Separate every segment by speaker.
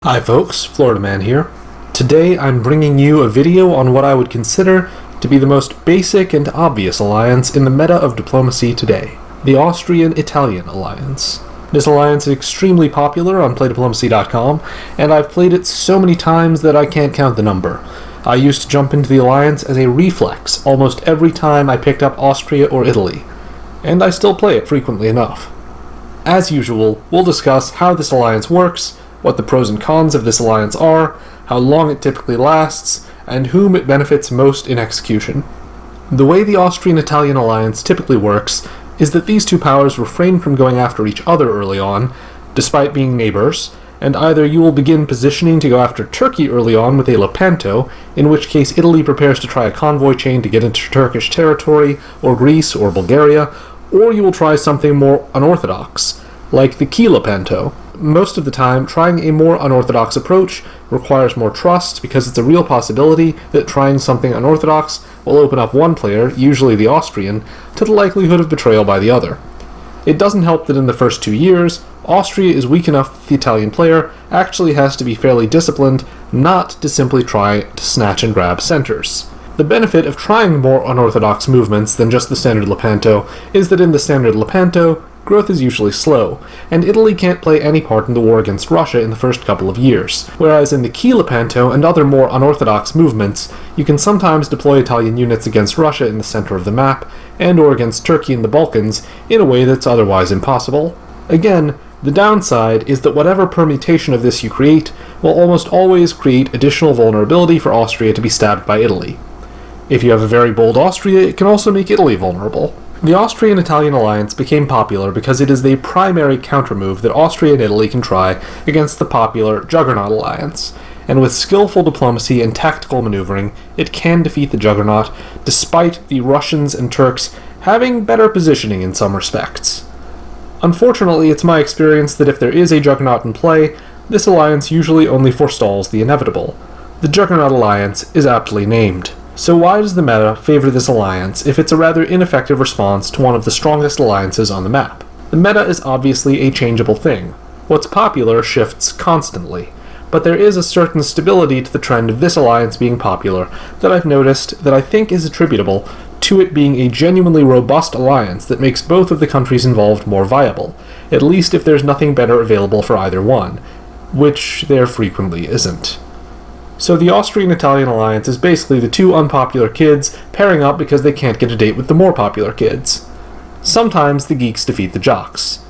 Speaker 1: Hi folks, Florida Man here. Today I'm bringing you a video on what I would consider to be the most basic and obvious alliance in the meta of diplomacy today, the Austrian-Italian Alliance. This alliance is extremely popular on playdiplomacy.com, and I've played it so many times that I can't count the number. I used to jump into the alliance as a reflex almost every time I picked up Austria or Italy, and I still play it frequently enough. As usual, we'll discuss how this alliance works, what the pros and cons of this alliance are, how long it typically lasts, and whom it benefits most in execution. The way the Austrian-Italian alliance typically works is that these two powers refrain from going after each other early on, despite being neighbors, and either you will begin positioning to go after Turkey early on with a Lepanto, in which case Italy prepares to try a convoy chain to get into Turkish territory, or Greece, or Bulgaria, or you will try something more unorthodox, like the Key Lepanto. Most of the time, trying a more unorthodox approach requires more trust because it's a real possibility that trying something unorthodox will open up one player, usually the Austrian, to the likelihood of betrayal by the other. It doesn't help that in the first 2 years, Austria is weak enough that the Italian player actually has to be fairly disciplined not to simply try to snatch and grab centers. The benefit of trying more unorthodox movements than just the standard Lepanto is that in the standard Lepanto, growth is usually slow, and Italy can't play any part in the war against Russia in the first couple of years, whereas in the Key Lepanto and other more unorthodox movements, you can sometimes deploy Italian units against Russia in the center of the map, and or against Turkey in the Balkans, in a way that's otherwise impossible. Again, the downside is that whatever permutation of this you create will almost always create additional vulnerability for Austria to be stabbed by Italy. If you have a very bold Austria, it can also make Italy vulnerable. The Austrian-Italian alliance became popular because it is the primary countermove that Austria and Italy can try against the popular Juggernaut alliance, and with skillful diplomacy and tactical maneuvering, it can defeat the Juggernaut, despite the Russians and Turks having better positioning in some respects. Unfortunately, it's my experience that if there is a Juggernaut in play, this alliance usually only forestalls the inevitable. The Juggernaut alliance is aptly named. So why does the meta favor this alliance if it's a rather ineffective response to one of the strongest alliances on the map? The meta is obviously a changeable thing. What's popular shifts constantly, but there is a certain stability to the trend of this alliance being popular that I've noticed that I think is attributable to it being a genuinely robust alliance that makes both of the countries involved more viable, at least if there's nothing better available for either one, which there frequently isn't. So the Austrian-Italian alliance is basically the two unpopular kids pairing up because they can't get a date with the more popular kids. Sometimes the geeks defeat the jocks.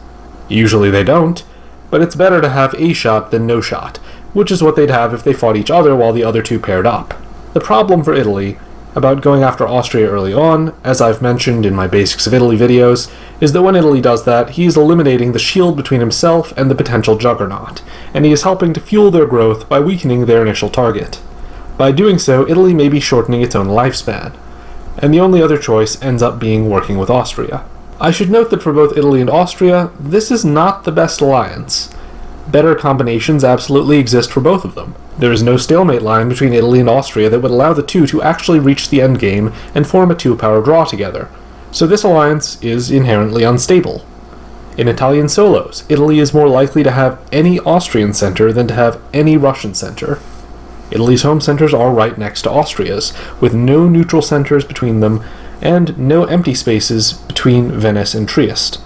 Speaker 1: Usually they don't, but it's better to have a shot than no shot, which is what they'd have if they fought each other while the other two paired up. The problem for Italy about going after Austria early on, as I've mentioned in my Basics of Italy videos, is that when Italy does that, he is eliminating the shield between himself and the potential Juggernaut, and he is helping to fuel their growth by weakening their initial target. By doing so, Italy may be shortening its own lifespan, and the only other choice ends up being working with Austria. I should note that for both Italy and Austria, this is not the best alliance. Better combinations absolutely exist for both of them. There is no stalemate line between Italy and Austria that would allow the two to actually reach the endgame and form a two-power draw together, so this alliance is inherently unstable. In Italian solos, Italy is more likely to have any Austrian center than to have any Russian center. Italy's home centers are right next to Austria's, with no neutral centers between them, and no empty spaces between Venice and Trieste.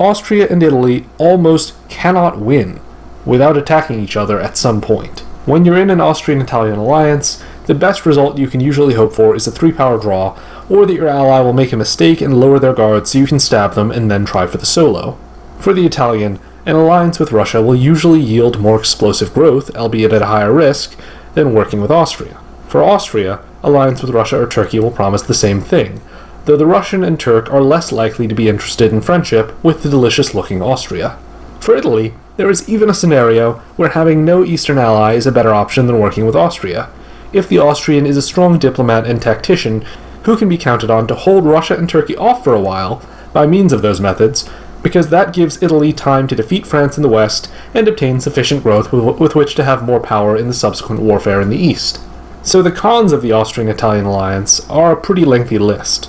Speaker 1: Austria and Italy almost cannot win without attacking each other at some point. When you're in an Austrian-Italian alliance, the best result you can usually hope for is a three-power draw, or that your ally will make a mistake and lower their guard so you can stab them and then try for the solo. For the Italian, an alliance with Russia will usually yield more explosive growth, albeit at a higher risk, than working with Austria. For Austria, alliance with Russia or Turkey will promise the same thing, though the Russian and Turk are less likely to be interested in friendship with the delicious-looking Austria. For Italy, there is even a scenario where having no Eastern ally is a better option than working with Austria, if the Austrian is a strong diplomat and tactician who can be counted on to hold Russia and Turkey off for a while by means of those methods, because that gives Italy time to defeat France in the west and obtain sufficient growth with which to have more power in the subsequent warfare in the east. So the cons of the Austrian-Italian alliance are a pretty lengthy list.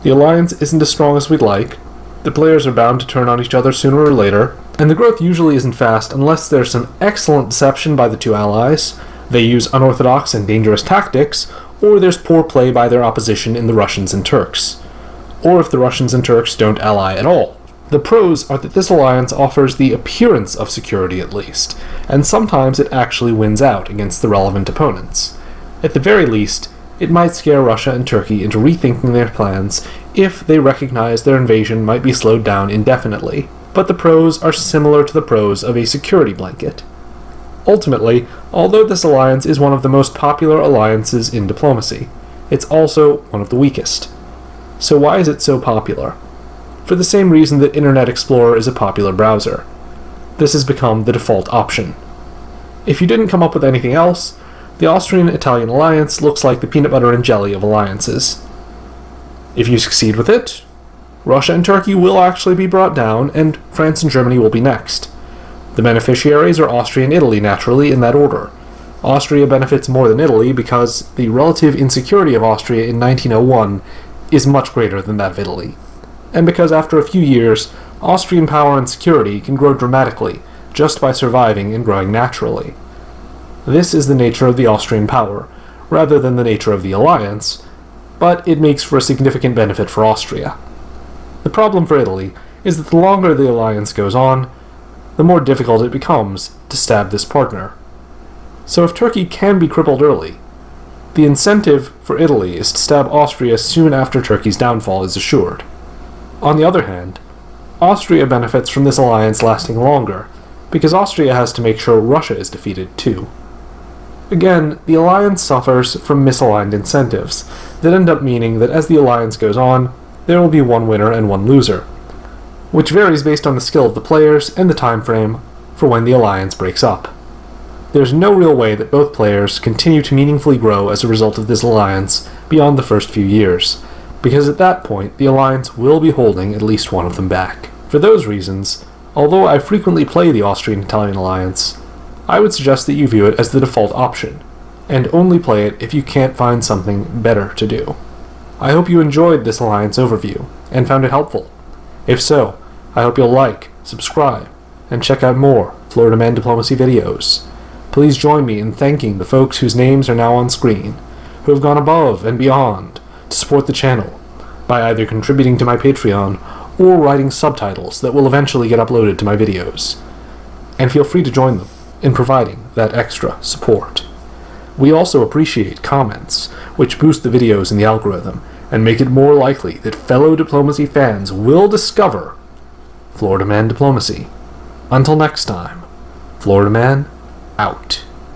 Speaker 1: The alliance isn't as strong as we'd like, the players are bound to turn on each other sooner or later, And the growth usually isn't fast unless there's some excellent deception by the two allies, they use unorthodox and dangerous tactics, or there's poor play by their opposition in the Russians and Turks. Or if the Russians and Turks don't ally at all. The pros are that this alliance offers the appearance of security at least, and sometimes it actually wins out against the relevant opponents. At the very least, it might scare Russia and Turkey into rethinking their plans if they recognize their invasion might be slowed down indefinitely, but the pros are similar to the pros of a security blanket. Ultimately, although this alliance is one of the most popular alliances in diplomacy, it's also one of the weakest. So why is it so popular? For the same reason that Internet Explorer is a popular browser. This has become the default option. If you didn't come up with anything else, the Austrian-Italian Alliance looks like the peanut butter and jelly of alliances. If you succeed with it, Russia and Turkey will actually be brought down, and France and Germany will be next. The beneficiaries are Austria and Italy, naturally, in that order. Austria benefits more than Italy because the relative insecurity of Austria in 1901 is much greater than that of Italy, and because after a few years, Austrian power and security can grow dramatically just by surviving and growing naturally. This is the nature of the Austrian power, rather than the nature of the alliance, but it makes for a significant benefit for Austria. The problem for Italy is that the longer the alliance goes on, the more difficult it becomes to stab this partner. So if Turkey can be crippled early, the incentive for Italy is to stab Austria soon after Turkey's downfall is assured. On the other hand, Austria benefits from this alliance lasting longer, because Austria has to make sure Russia is defeated too. Again, the alliance suffers from misaligned incentives that end up meaning that as the alliance goes on, there will be one winner and one loser, which varies based on the skill of the players and the time frame for when the alliance breaks up. There's no real way that both players continue to meaningfully grow as a result of this alliance beyond the first few years, because at that point the alliance will be holding at least one of them back. For those reasons, although I frequently play the Austrian-Italian Alliance, I would suggest that you view it as the default option, and only play it if you can't find something better to do. I hope you enjoyed this alliance overview, and found it helpful. If so, I hope you'll like, subscribe, and check out more Florida Man Diplomacy videos. Please join me in thanking the folks whose names are now on screen, who have gone above and beyond to support the channel, by either contributing to my Patreon or writing subtitles that will eventually get uploaded to my videos. And feel free to join them in providing that extra support. We also appreciate comments, which boost the videos in the algorithm and make it more likely that fellow diplomacy fans will discover Florida Man Diplomacy. Until next time, Florida Man out.